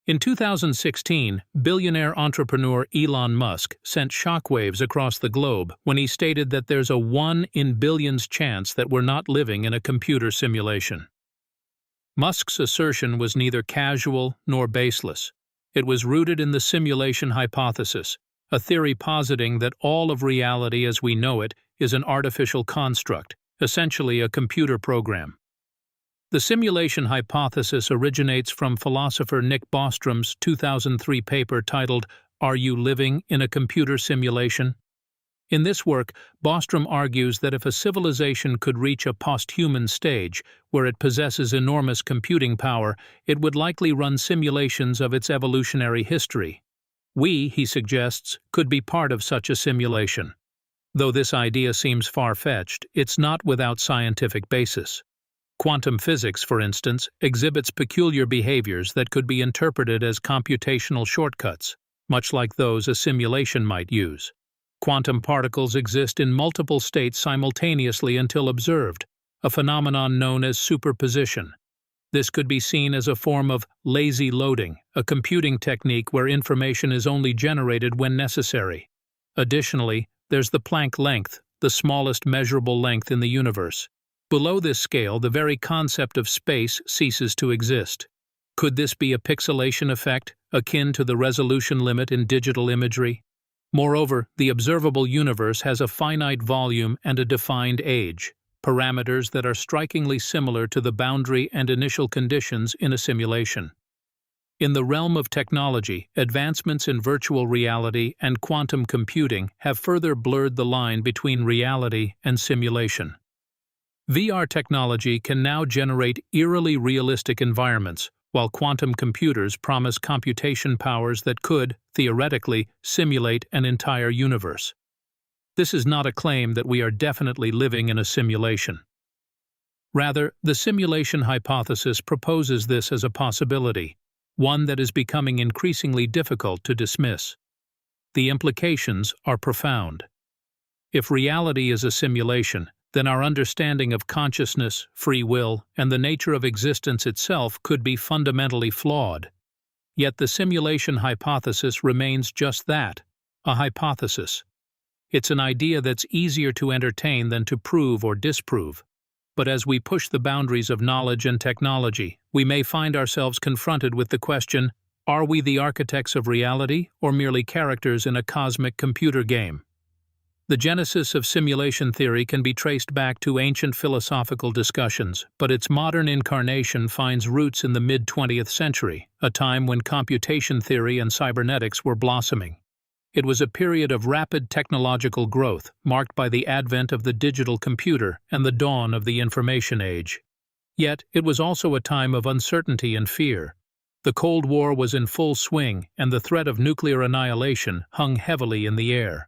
In 2016, billionaire entrepreneur Elon Musk sent shockwaves across the globe when he stated that there's a 1 in billions chance that we're not living in a computer simulation. Musk's assertion was neither casual nor baseless. It was rooted in the simulation hypothesis, a theory positing that all of reality as we know it is an artificial construct, essentially a computer program. The simulation hypothesis originates from philosopher Nick Bostrom's 2003 paper titled "Are You Living in a Computer Simulation?" In this work, Bostrom argues that if a civilization could reach a post-human stage, where it possesses enormous computing power, it would likely run simulations of its evolutionary history. We, he suggests, could be part of such a simulation. Though this idea seems far-fetched, it's not without scientific basis. Quantum physics, for instance, exhibits peculiar behaviors that could be interpreted as computational shortcuts, much like those a simulation might use. Quantum particles exist in multiple states simultaneously until observed, a phenomenon known as superposition. This could be seen as a form of lazy loading, a computing technique where information is only generated when necessary. Additionally, there's the Planck length, the smallest measurable length in the universe. Below this scale, the very concept of space ceases to exist. Could this be a pixelation effect, akin to the resolution limit in digital imagery? Moreover, the observable universe has a finite volume and a defined age, parameters that are strikingly similar to the boundary and initial conditions in a simulation. In the realm of technology, advancements in virtual reality and quantum computing have further blurred the line between reality and simulation. VR technology can now generate eerily realistic environments, while quantum computers promise computation powers that could, theoretically, simulate an entire universe. This is not a claim that we are definitely living in a simulation. Rather, the simulation hypothesis proposes this as a possibility, one that is becoming increasingly difficult to dismiss. The implications are profound. If reality is a simulation, then our understanding of consciousness, free will, and the nature of existence itself could be fundamentally flawed. Yet the simulation hypothesis remains just that, a hypothesis. It's an idea that's easier to entertain than to prove or disprove. But as we push the boundaries of knowledge and technology, we may find ourselves confronted with the question, are we the architects of reality or merely characters in a cosmic computer game? The genesis of simulation theory can be traced back to ancient philosophical discussions, but its modern incarnation finds roots in the mid-20th century, a time when computation theory and cybernetics were blossoming. It was a period of rapid technological growth, marked by the advent of the digital computer and the dawn of the information age. Yet, it was also a time of uncertainty and fear. The Cold War was in full swing, and the threat of nuclear annihilation hung heavily in the air.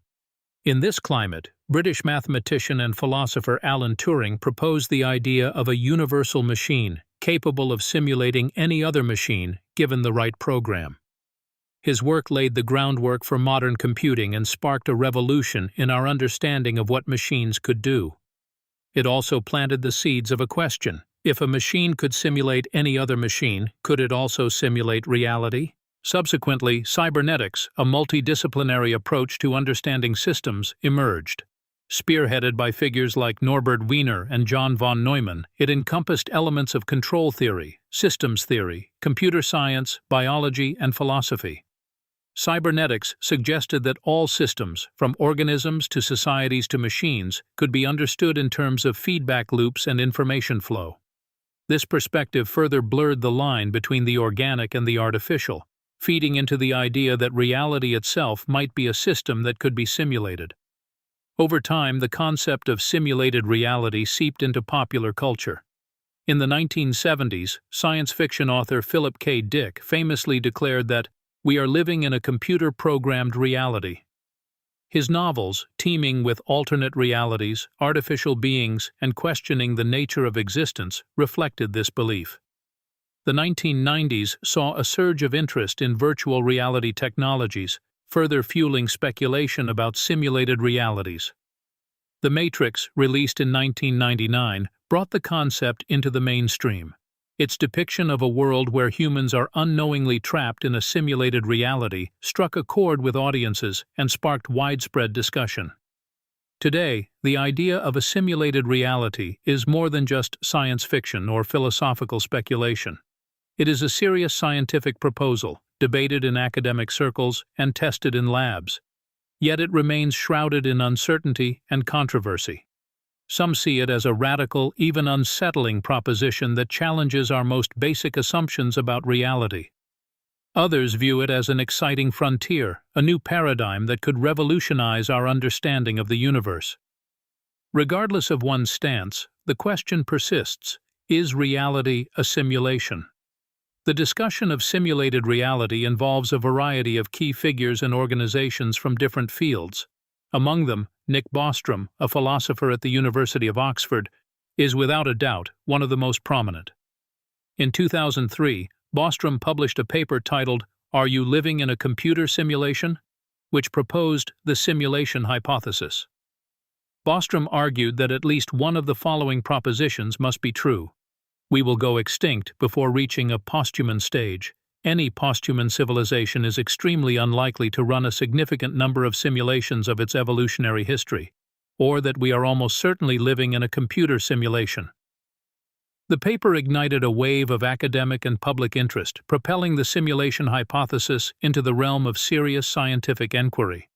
In this climate, British mathematician and philosopher Alan Turing proposed the idea of a universal machine capable of simulating any other machine given the right program. His work laid the groundwork for modern computing and sparked a revolution in our understanding of what machines could do. It also planted the seeds of a question. If a machine could simulate any other machine, could it also simulate reality? Subsequently, cybernetics, a multidisciplinary approach to understanding systems, emerged. Spearheaded by figures like Norbert Wiener and John von Neumann, it encompassed elements of control theory, systems theory, computer science, biology, and philosophy. Cybernetics suggested that all systems, from organisms to societies to machines, could be understood in terms of feedback loops and information flow. This perspective further blurred the line between the organic and the artificial, feeding into the idea that reality itself might be a system that could be simulated. Over time, the concept of simulated reality seeped into popular culture. In the 1970s, science fiction author Philip K. Dick famously declared that we are living in a computer-programmed reality. His novels, teeming with alternate realities, artificial beings, and questioning the nature of existence, reflected this belief. The 1990s saw a surge of interest in virtual reality technologies, further fueling speculation about simulated realities. The Matrix, released in 1999, brought the concept into the mainstream. Its depiction of a world where humans are unknowingly trapped in a simulated reality struck a chord with audiences and sparked widespread discussion. Today, the idea of a simulated reality is more than just science fiction or philosophical speculation. It is a serious scientific proposal, debated in academic circles and tested in labs. Yet it remains shrouded in uncertainty and controversy. Some see it as a radical, even unsettling proposition that challenges our most basic assumptions about reality. Others view it as an exciting frontier, a new paradigm that could revolutionize our understanding of the universe. Regardless of one's stance, the question persists: is reality a simulation? The discussion of simulated reality involves a variety of key figures and organizations from different fields. Among them, Nick Bostrom, a philosopher at the University of Oxford, is without a doubt one of the most prominent. In 2003, Bostrom published a paper titled "Are You Living in a Computer Simulation?" which proposed the simulation hypothesis. Bostrom argued that at least one of the following propositions must be true. We will go extinct before reaching a posthuman stage. Any posthuman civilization is extremely unlikely to run a significant number of simulations of its evolutionary history, or that we are almost certainly living in a computer simulation. The paper ignited a wave of academic and public interest, propelling the simulation hypothesis into the realm of serious scientific enquiry.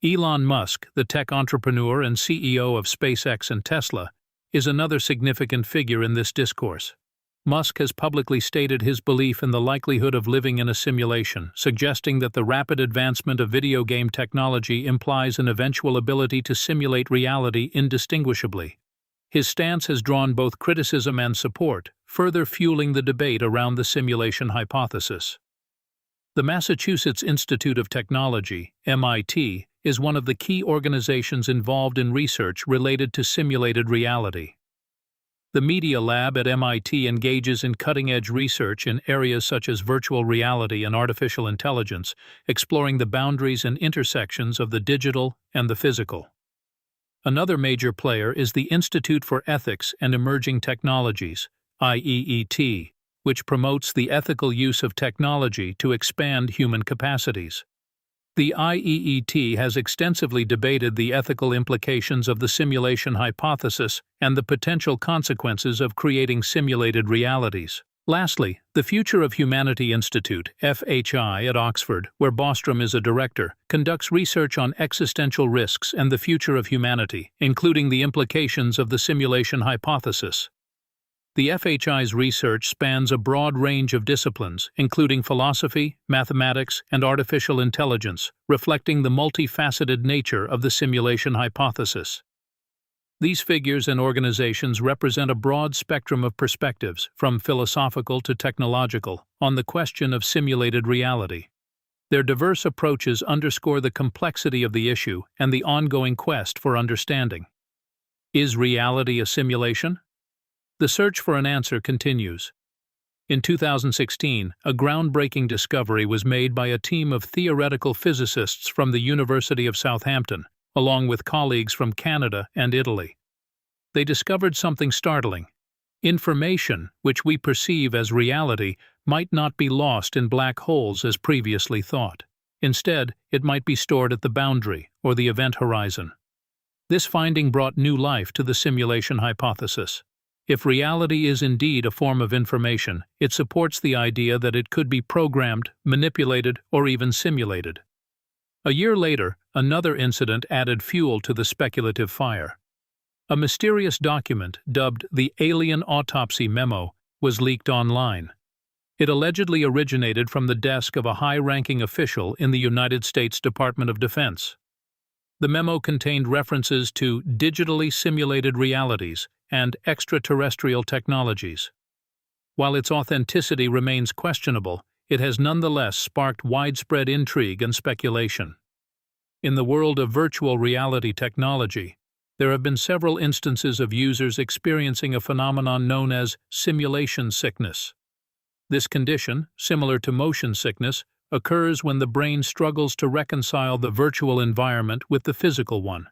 Elon Musk, the tech entrepreneur and CEO of SpaceX and Tesla, is another significant figure in this discourse. Musk has publicly stated his belief in the likelihood of living in a simulation, suggesting that the rapid advancement of video game technology implies an eventual ability to simulate reality indistinguishably. His stance has drawn both criticism and support, further fueling the debate around the simulation hypothesis. The Massachusetts Institute of Technology, MIT, is one of the key organizations involved in research related to simulated reality. The Media Lab at MIT engages in cutting-edge research in areas such as virtual reality and artificial intelligence, exploring the boundaries and intersections of the digital and the physical. Another major player is the Institute for Ethics and Emerging Technologies, IEET, which promotes the ethical use of technology to expand human capacities. The IEET has extensively debated the ethical implications of the simulation hypothesis and the potential consequences of creating simulated realities. Lastly, the Future of Humanity Institute, FHI, at Oxford, where Bostrom is a director, conducts research on existential risks and the future of humanity, including the implications of the simulation hypothesis. The FHI's research spans a broad range of disciplines, including philosophy, mathematics, and artificial intelligence, reflecting the multifaceted nature of the simulation hypothesis. These figures and organizations represent a broad spectrum of perspectives, from philosophical to technological, on the question of simulated reality. Their diverse approaches underscore the complexity of the issue and the ongoing quest for understanding. Is reality a simulation? The search for an answer continues. In 2016, a groundbreaking discovery was made by a team of theoretical physicists from the University of Southampton, along with colleagues from Canada and Italy. They discovered something startling. Information, which we perceive as reality, might not be lost in black holes as previously thought. Instead, it might be stored at the boundary, or the event horizon. This finding brought new life to the simulation hypothesis. If reality is indeed a form of information, it supports the idea that it could be programmed, manipulated, or even simulated. A year later, another incident added fuel to the speculative fire. A mysterious document, dubbed the Alien Autopsy Memo, was leaked online. It allegedly originated from the desk of a high-ranking official in the United States Department of Defense. The memo contained references to digitally simulated realities and extraterrestrial technologies. While its authenticity remains questionable, it has nonetheless sparked widespread intrigue and speculation. In the world of virtual reality technology, there have been several instances of users experiencing a phenomenon known as simulation sickness. This condition, similar to motion sickness, occurs when the brain struggles to reconcile the virtual environment with the physical one.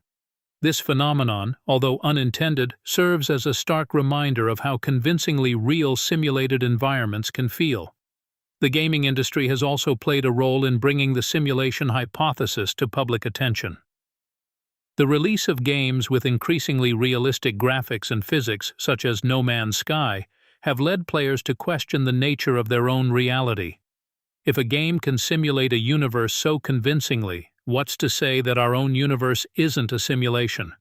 This phenomenon, although unintended, serves as a stark reminder of how convincingly real simulated environments can feel. The gaming industry has also played a role in bringing the simulation hypothesis to public attention. The release of games with increasingly realistic graphics and physics, such as No Man's Sky, have led players to question the nature of their own reality. If a game can simulate a universe so convincingly, what's to say that our own universe isn't a simulation?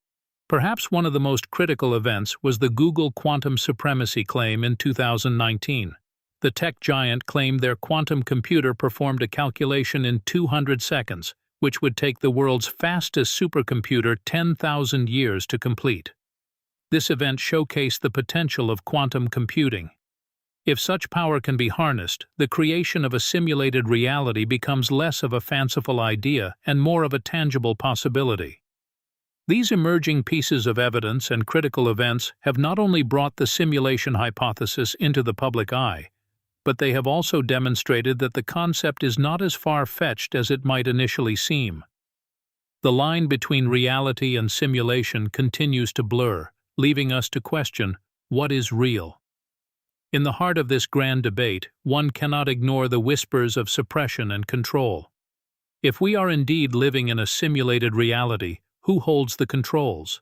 Perhaps one of the most critical events was the Google quantum supremacy claim in 2019. The tech giant claimed their quantum computer performed a calculation in 200 seconds, which would take the world's fastest supercomputer 10,000 years to complete. This event showcased the potential of quantum computing. If such power can be harnessed, the creation of a simulated reality becomes less of a fanciful idea and more of a tangible possibility. These emerging pieces of evidence and critical events have not only brought the simulation hypothesis into the public eye, but they have also demonstrated that the concept is not as far-fetched as it might initially seem. The line between reality and simulation continues to blur, leaving us to question, what is real? In the heart of this grand debate, one cannot ignore the whispers of suppression and control. If we are indeed living in a simulated reality, who holds the controls?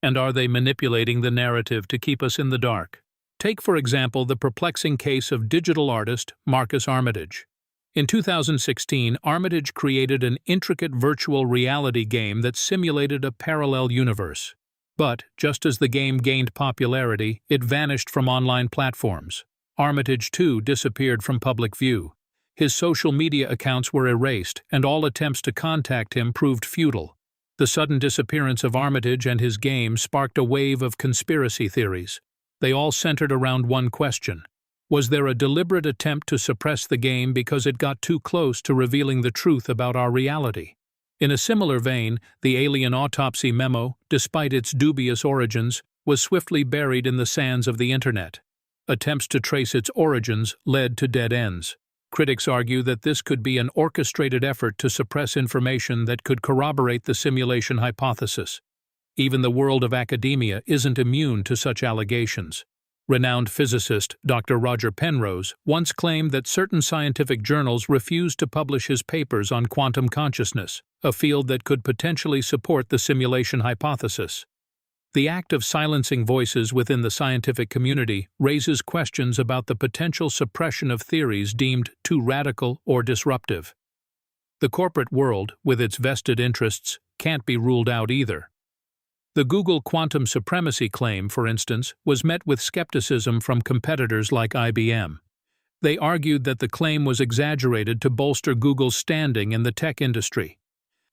And are they manipulating the narrative to keep us in the dark? Take, for example, the perplexing case of digital artist Marcus Armitage. In 2016, Armitage created an intricate virtual reality game that simulated a parallel universe. But, just as the game gained popularity, it vanished from online platforms. Armitage, too, disappeared from public view. His social media accounts were erased, and all attempts to contact him proved futile. The sudden disappearance of Armitage and his game sparked a wave of conspiracy theories. They all centered around one question. Was there a deliberate attempt to suppress the game because it got too close to revealing the truth about our reality? In a similar vein, the alien autopsy memo, despite its dubious origins, was swiftly buried in the sands of the Internet. Attempts to trace its origins led to dead ends. Critics argue that this could be an orchestrated effort to suppress information that could corroborate the simulation hypothesis. Even the world of academia isn't immune to such allegations. Renowned physicist Dr. Roger Penrose once claimed that certain scientific journals refused to publish his papers on quantum consciousness, a field that could potentially support the simulation hypothesis. The act of silencing voices within the scientific community raises questions about the potential suppression of theories deemed too radical or disruptive. The corporate world, with its vested interests, can't be ruled out either. The Google quantum supremacy claim, for instance, was met with skepticism from competitors like IBM. They argued that the claim was exaggerated to bolster Google's standing in the tech industry.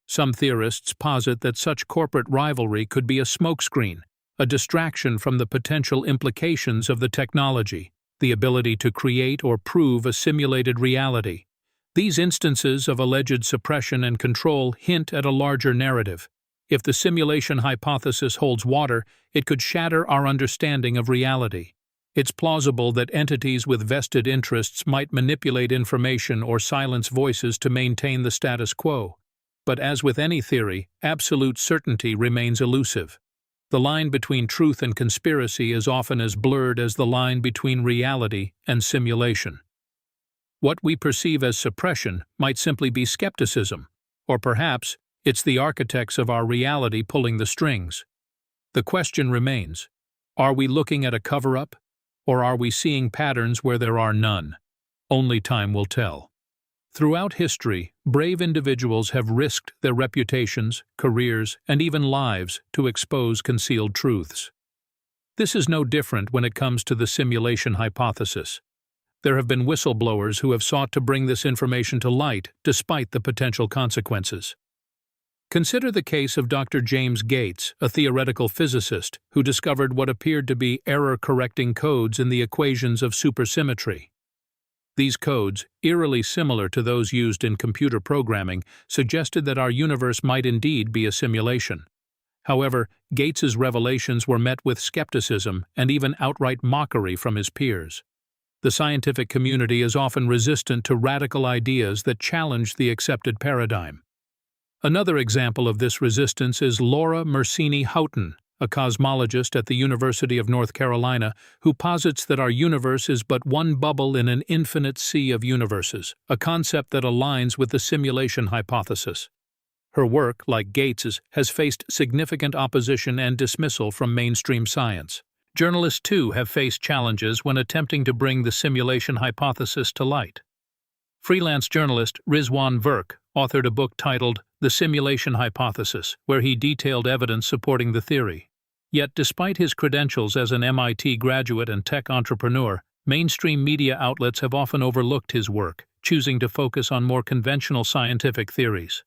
Some theorists posit that such corporate rivalry could be a smokescreen, a distraction from the potential implications of the technology, the ability to create or prove a simulated reality. These instances of alleged suppression and control hint at a larger narrative. If the simulation hypothesis holds water, it could shatter our understanding of reality. It's plausible that entities with vested interests might manipulate information or silence voices to maintain the status quo. But as with any theory, absolute certainty remains elusive. The line between truth and conspiracy is often as blurred as the line between reality and simulation. What we perceive as suppression might simply be skepticism, or perhaps it's the architects of our reality pulling the strings. The question remains, are we looking at a cover-up, or are we seeing patterns where there are none? Only time will tell. Throughout history, brave individuals have risked their reputations, careers, and even lives to expose concealed truths. This is no different when it comes to the simulation hypothesis. There have been whistleblowers who have sought to bring this information to light despite the potential consequences. Consider the case of Dr. James Gates, a theoretical physicist who discovered what appeared to be error-correcting codes in the equations of supersymmetry. These codes, eerily similar to those used in computer programming, suggested that our universe might indeed be a simulation. However, Gates's revelations were met with skepticism and even outright mockery from his peers. The scientific community is often resistant to radical ideas that challenge the accepted paradigm. Another example of this resistance is Laura Mersini Houghton, a cosmologist at the University of North Carolina, who posits that our universe is but one bubble in an infinite sea of universes, a concept that aligns with the simulation hypothesis. Her work, like Gates's, has faced significant opposition and dismissal from mainstream science. Journalists, too, have faced challenges when attempting to bring the simulation hypothesis to light. Freelance journalist Rizwan Virk authored a book titled The Simulation Hypothesis, where he detailed evidence supporting the theory. Yet, despite his credentials as an MIT graduate and tech entrepreneur, mainstream media outlets have often overlooked his work, choosing to focus on more conventional scientific theories.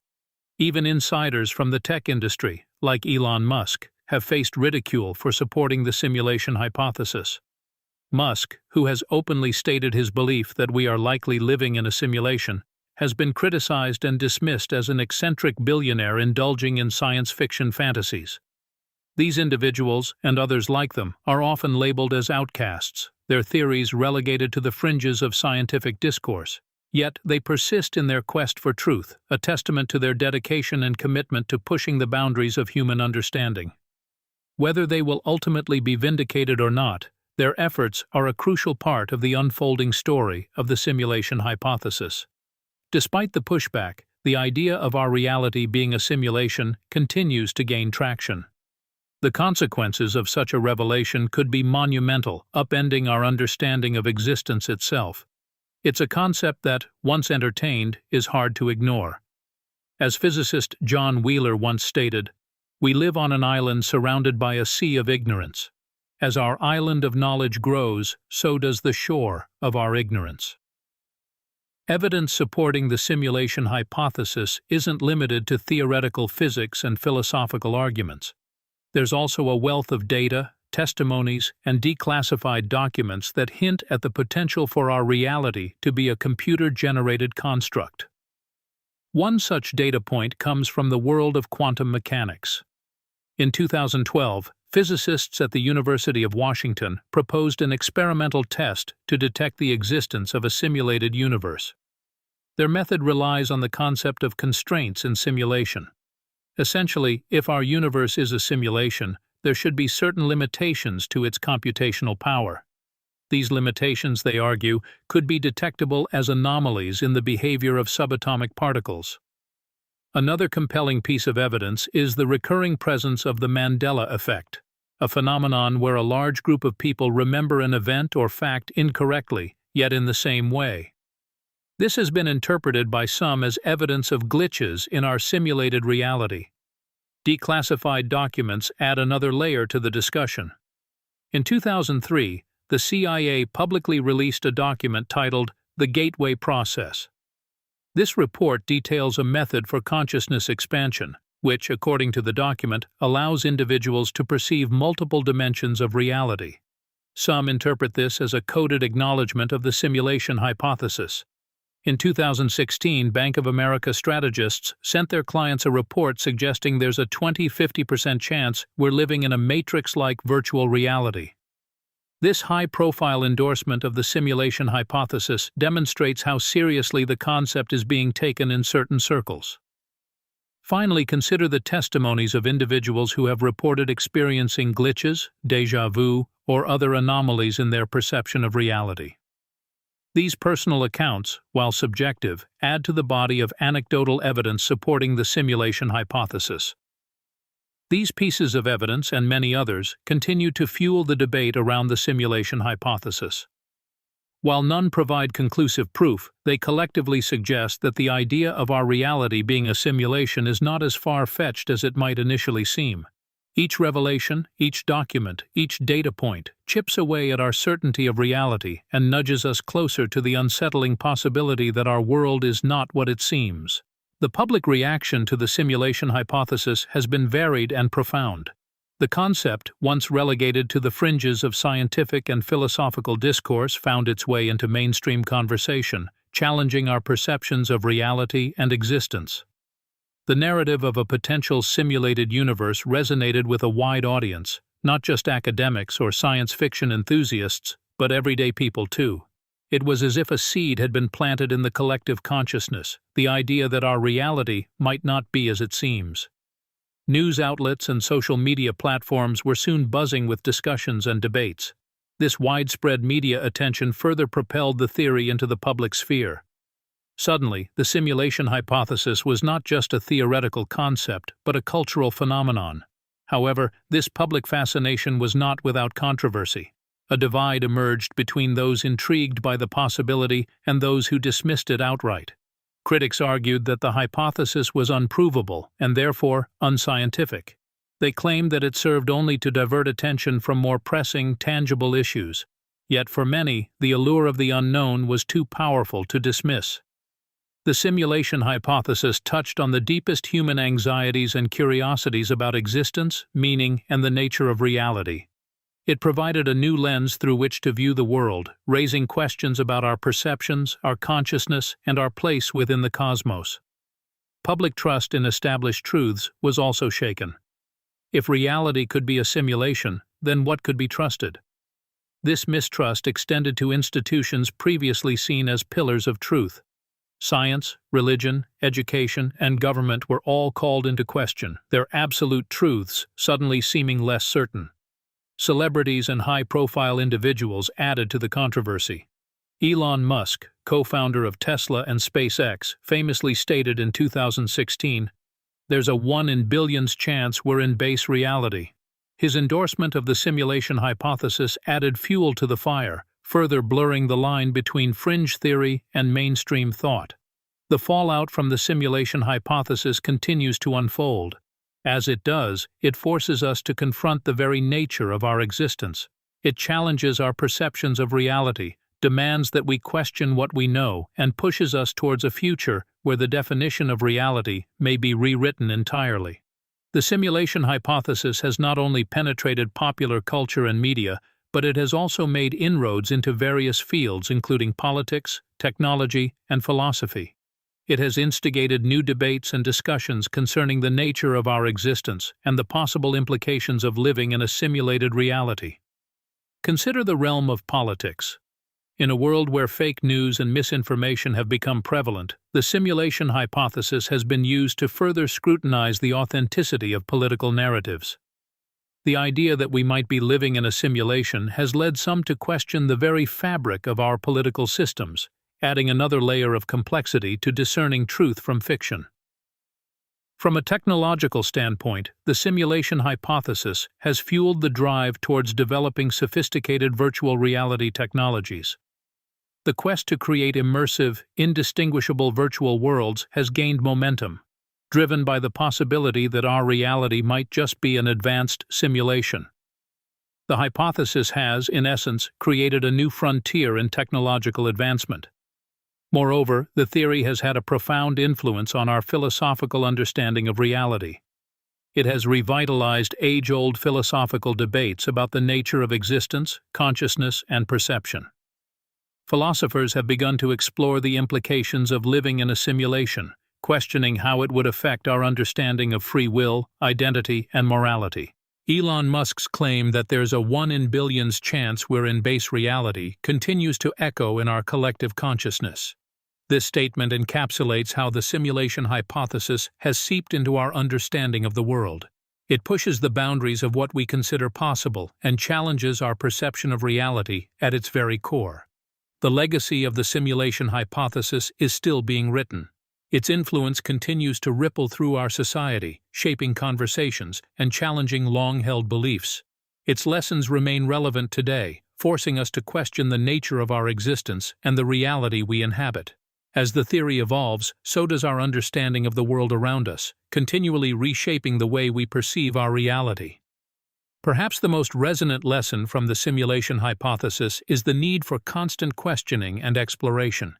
Even insiders from the tech industry, like Elon Musk, have faced ridicule for supporting the simulation hypothesis. Musk, who has openly stated his belief that we are likely living in a simulation, has been criticized and dismissed as an eccentric billionaire indulging in science fiction fantasies. These individuals, and others like them, are often labeled as outcasts, their theories relegated to the fringes of scientific discourse. Yet they persist in their quest for truth, a testament to their dedication and commitment to pushing the boundaries of human understanding. Whether they will ultimately be vindicated or not, their efforts are a crucial part of the unfolding story of the simulation hypothesis. Despite the pushback, the idea of our reality being a simulation continues to gain traction. The consequences of such a revelation could be monumental, upending our understanding of existence itself. It's a concept that, once entertained, is hard to ignore. As physicist John Wheeler once stated, "We live on an island surrounded by a sea of ignorance. As our island of knowledge grows, so does the shore of our ignorance." Evidence supporting the simulation hypothesis isn't limited to theoretical physics and philosophical arguments. There's also a wealth of data, testimonies, and declassified documents that hint at the potential for our reality to be a computer-generated construct. One such data point comes from the world of quantum mechanics. In 2012, physicists at the University of Washington proposed an experimental test to detect the existence of a simulated universe. Their method relies on the concept of constraints in simulation. Essentially, if our universe is a simulation, there should be certain limitations to its computational power. These limitations, they argue, could be detectable as anomalies in the behavior of subatomic particles. Another compelling piece of evidence is the recurring presence of the Mandela effect, a phenomenon where a large group of people remember an event or fact incorrectly, yet in the same way. This has been interpreted by some as evidence of glitches in our simulated reality. Declassified documents add another layer to the discussion. In 2003, the CIA publicly released a document titled The Gateway Process. This report details a method for consciousness expansion, which, according to the document, allows individuals to perceive multiple dimensions of reality. Some interpret this as a coded acknowledgement of the simulation hypothesis. In 2016, Bank of America strategists sent their clients a report suggesting there's a 20–50% chance we're living in a matrix-like virtual reality. This high-profile endorsement of the simulation hypothesis demonstrates how seriously the concept is being taken in certain circles. Finally, consider the testimonies of individuals who have reported experiencing glitches, déjà vu, or other anomalies in their perception of reality. These personal accounts, while subjective, add to the body of anecdotal evidence supporting the simulation hypothesis. These pieces of evidence, and many others, continue to fuel the debate around the simulation hypothesis. While none provide conclusive proof, they collectively suggest that the idea of our reality being a simulation is not as far-fetched as it might initially seem. Each revelation, each document, each data point chips away at our certainty of reality and nudges us closer to the unsettling possibility that our world is not what it seems. The public reaction to the simulation hypothesis has been varied and profound. The concept, once relegated to the fringes of scientific and philosophical discourse, found its way into mainstream conversation, challenging our perceptions of reality and existence. The narrative of a potential simulated universe resonated with a wide audience, not just academics or science fiction enthusiasts, but everyday people too. It was as if a seed had been planted in the collective consciousness, the idea that our reality might not be as it seems. News outlets and social media platforms were soon buzzing with discussions and debates. This widespread media attention further propelled the theory into the public sphere. Suddenly, the simulation hypothesis was not just a theoretical concept, but a cultural phenomenon. However, this public fascination was not without controversy. A divide emerged between those intrigued by the possibility and those who dismissed it outright. Critics argued that the hypothesis was unprovable and therefore unscientific. They claimed that it served only to divert attention from more pressing, tangible issues. Yet for many, the allure of the unknown was too powerful to dismiss. The simulation hypothesis touched on the deepest human anxieties and curiosities about existence, meaning, and the nature of reality. It provided a new lens through which to view the world, raising questions about our perceptions, our consciousness, and our place within the cosmos. Public trust in established truths was also shaken. If reality could be a simulation, then what could be trusted? This mistrust extended to institutions previously seen as pillars of truth. Science, religion, education, and government were all called into question, their absolute truths suddenly seeming less certain. Celebrities and high-profile individuals added to the controversy. Elon Musk, co-founder of Tesla and SpaceX, famously stated in 2016, "There's a 1 in billions chance we're in base reality." His endorsement of the simulation hypothesis added fuel to the fire, further blurring the line between fringe theory and mainstream thought. The fallout from the simulation hypothesis continues to unfold. As it does, it forces us to confront the very nature of our existence. It challenges our perceptions of reality, demands that we question what we know, and pushes us towards a future where the definition of reality may be rewritten entirely. The simulation hypothesis has not only penetrated popular culture and media, but it has also made inroads into various fields including politics, technology, and philosophy. It has instigated new debates and discussions concerning the nature of our existence and the possible implications of living in a simulated reality. Consider the realm of politics. In a world where fake news and misinformation have become prevalent, the simulation hypothesis has been used to further scrutinize the authenticity of political narratives. The idea that we might be living in a simulation has led some to question the very fabric of our political systems, adding another layer of complexity to discerning truth from fiction. From a technological standpoint, the simulation hypothesis has fueled the drive towards developing sophisticated virtual reality technologies. The quest to create immersive, indistinguishable virtual worlds has gained momentum, driven by the possibility that our reality might just be an advanced simulation. The hypothesis has, in essence, created a new frontier in technological advancement. Moreover, the theory has had a profound influence on our philosophical understanding of reality. It has revitalized age-old philosophical debates about the nature of existence, consciousness, and perception. Philosophers have begun to explore the implications of living in a simulation, questioning how it would affect our understanding of free will, identity, and morality. Elon Musk's claim that there's a 1 in billions chance we're in base reality continues to echo in our collective consciousness. This statement encapsulates how the simulation hypothesis has seeped into our understanding of the world. It pushes the boundaries of what we consider possible and challenges our perception of reality at its very core. The legacy of the simulation hypothesis is still being written. Its influence continues to ripple through our society, shaping conversations and challenging long-held beliefs. Its lessons remain relevant today, forcing us to question the nature of our existence and the reality we inhabit. As the theory evolves, so does our understanding of the world around us, continually reshaping the way we perceive our reality. Perhaps the most resonant lesson from the simulation hypothesis is the need for constant questioning and exploration.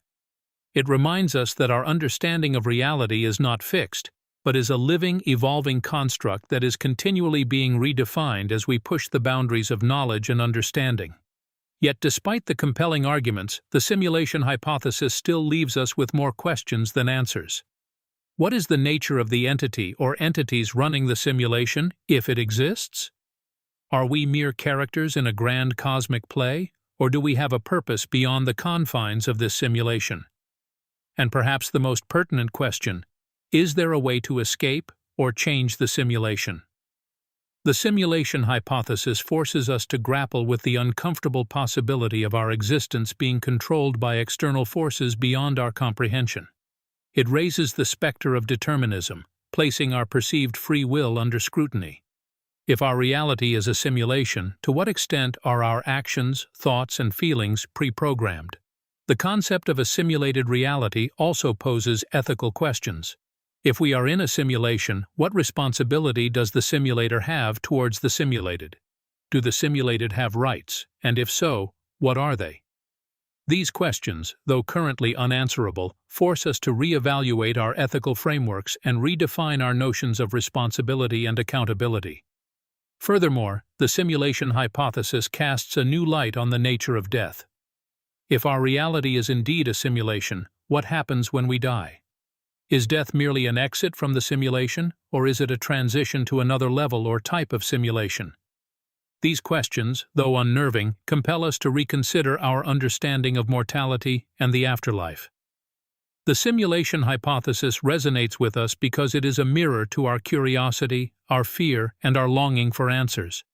It reminds us that our understanding of reality is not fixed, but is a living, evolving construct that is continually being redefined as we push the boundaries of knowledge and understanding. Yet despite the compelling arguments, the simulation hypothesis still leaves us with more questions than answers. What is the nature of the entity or entities running the simulation, if it exists? Are we mere characters in a grand cosmic play, or do we have a purpose beyond the confines of this simulation? And perhaps the most pertinent question, is there a way to escape or change the simulation? The simulation hypothesis forces us to grapple with the uncomfortable possibility of our existence being controlled by external forces beyond our comprehension. It raises the specter of determinism, placing our perceived free will under scrutiny. If our reality is a simulation, to what extent are our actions, thoughts, and feelings pre-programmed? The concept of a simulated reality also poses ethical questions. If we are in a simulation, what responsibility does the simulator have towards the simulated? Do the simulated have rights, and if so, what are they? These questions, though currently unanswerable, force us to reevaluate our ethical frameworks and redefine our notions of responsibility and accountability. Furthermore, the simulation hypothesis casts a new light on the nature of death. If our reality is indeed a simulation, what happens when we die? Is death merely an exit from the simulation, or is it a transition to another level or type of simulation? These questions, though unnerving, compel us to reconsider our understanding of mortality and the afterlife. The simulation hypothesis resonates with us because it is a mirror to our curiosity, our fear, and our longing for answers.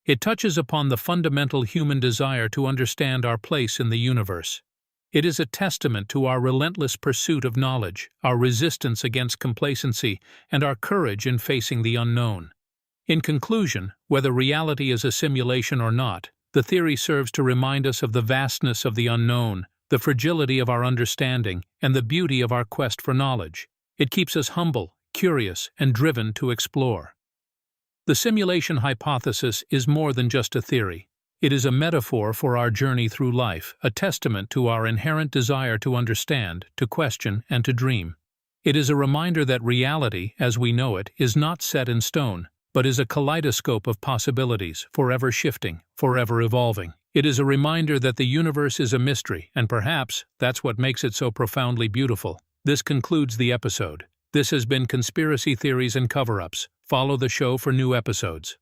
It touches upon the fundamental human desire to understand our place in the universe. It is a testament to our relentless pursuit of knowledge, our resistance against complacency, and our courage in facing the unknown. In conclusion, whether reality is a simulation or not, the theory serves to remind us of the vastness of the unknown, the fragility of our understanding, and the beauty of our quest for knowledge. It keeps us humble, curious, and driven to explore. The simulation hypothesis is more than just a theory. It is a metaphor for our journey through life, a testament to our inherent desire to understand, to question, and to dream. It is a reminder that reality, as we know it, is not set in stone, but is a kaleidoscope of possibilities, forever shifting, forever evolving. It is a reminder that the universe is a mystery, and perhaps that's what makes it so profoundly beautiful. This concludes the episode. This has been Conspiracy Theories and Cover-Ups. Follow the show for new episodes.